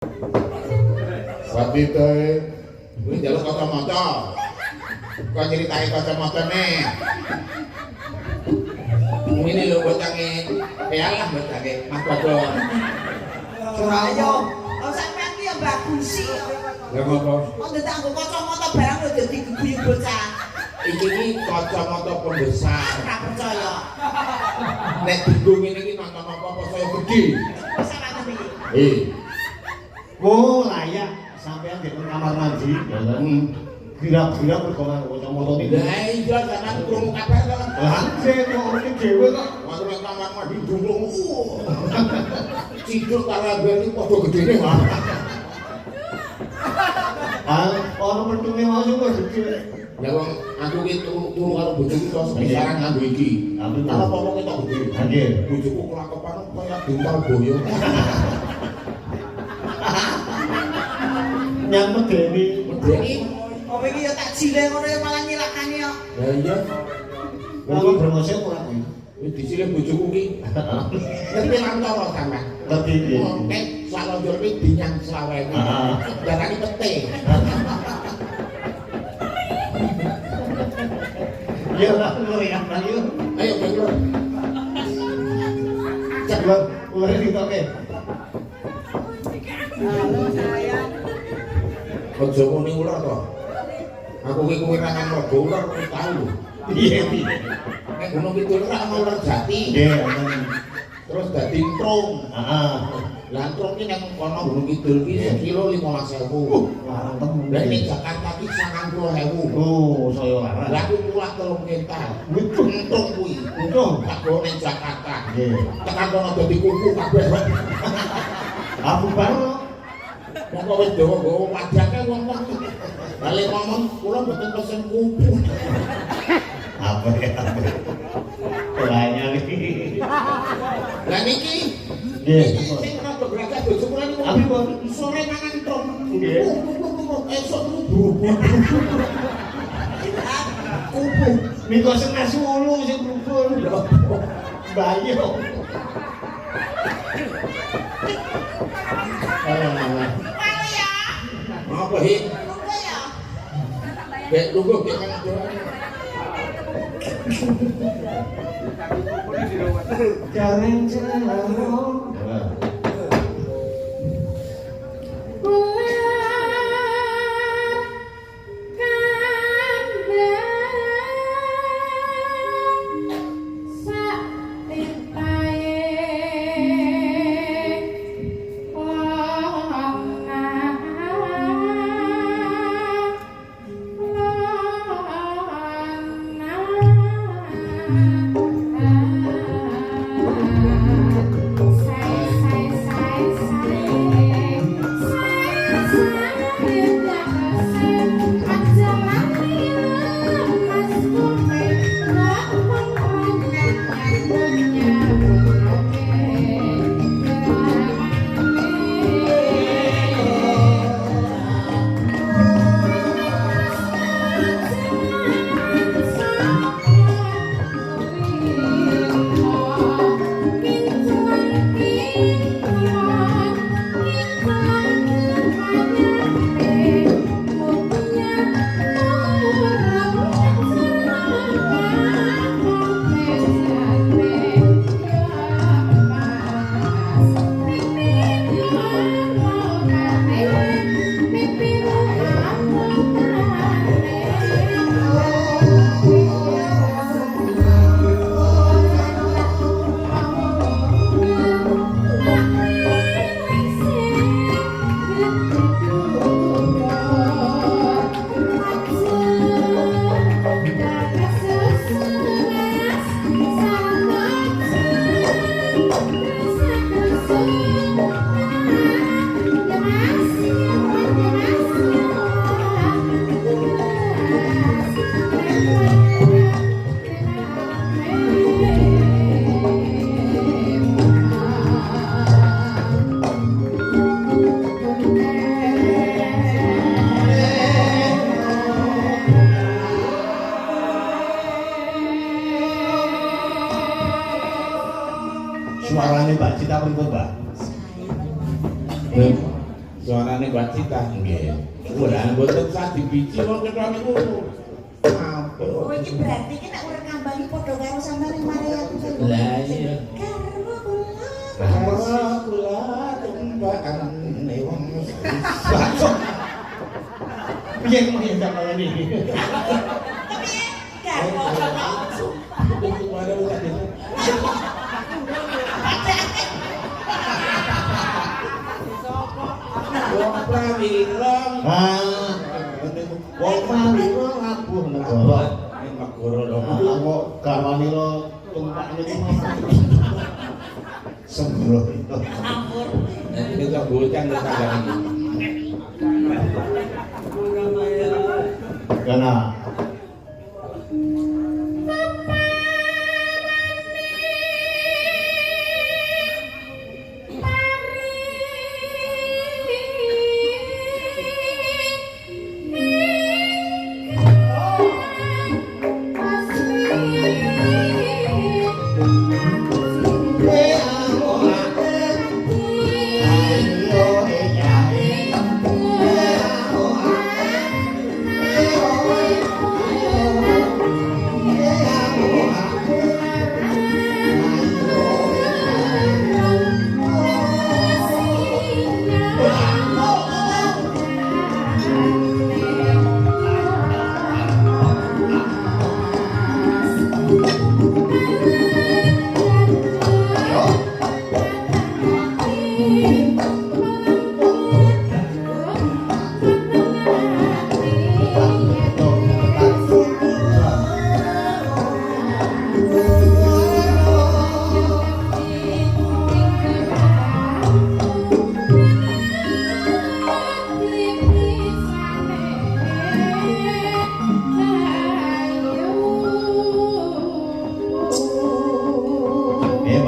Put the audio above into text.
Sebab itu kuwi njaluk kacamata. Kok nyritake kacamatane. Ini lho bocange. Yalah bocange Mas Badon. Ayo, sampean ki ya bagusi. Lah ngopo? Kok ndak nggo kacamata barang lho dadi guyu bocah. Iki ki kacamata pembesar. Ora percaya. Nek dienggo ngene iki nonton apa-apa saya gede. Salah iki. Oh layak sampean di kamar mandi gerak-gerak berkoman kacamata iki. Lah iya sampean krungu kabar to. Lah sing kok iki dhewe kok Waktu nang kamar mandi dunung. Ciduk karo ambene padha gedene wae. ana pentunge mau sing gede. Lah wong aku ki turu karo bojoku to sekarang nganggo iki. Kalau apa ketok gede. Nggih. Bojoku kelakepan kaya bintal boyo. Nyang medeni. Medeni. Kowe iki ya tak jile ngono ya malah nyilakane yo. Lah iya. Kalau brengose ora kuwi. Wis disilih bojoku ki. Ngerti lantara sampean. Ngerti iki. Nek salonjor iki dinyang slawewu. Darani pete. Ya lah ya ayo. Ayo bener. Cek ora ditoke. Halo sayang. Aja muni ular to. Aku ki kuwi ra nang rego ular wis tau lho. Iya piye. Nek Gunung Kidul ra ana ular jati. Nggih, Terus dadi trung. heeh. Lah trung ki nang kono Gunung Kidul ki sekilo 15.000. Larang temen. Lah ning Jakarta ki 90.000. Oh, saya larang. Lah aku mulak 3 kental. Witung. Trung kuwi. Untung. Tak go ning Jakarta. Nggih. Tekan kono dadi kuku kabeh. Aku baru Monggo wis dawa-dawa wajake wong-wong. Bali ngomong kula mboten pesen kuku. apa ya? Banyak nih. Lah niki Nggih. sing ora beberapa bojo kula niku Abi kok sore mangan trung. Nggih. Esuk bubur. kupu. Miko sing nasulu sing kumpul. Bayo. Mana ya? Apa hit? Tunggu ya. Dek lungguh dek nang dolan. Jaring jarum. Saya Suarane Mbak Cita nggih. Ora mboten sak dibiji wong ketho niku. Apa? Oh iki berarti ki nek urip ngambani padha karo sampeyan ning Maria aku. Lah iya. Garwa kula. Karo kula tumbakan wong. Piye kok ya sampeyan iki? Kepiye? Garwa kula. Itu ada tadi. Wong prawira. Ah, wong pawira labuh negara. Ning negara lho. Kok garwane lo tumpak niku sembroh itu. Ampun. Nanti kita bocah tetangga ini. Karena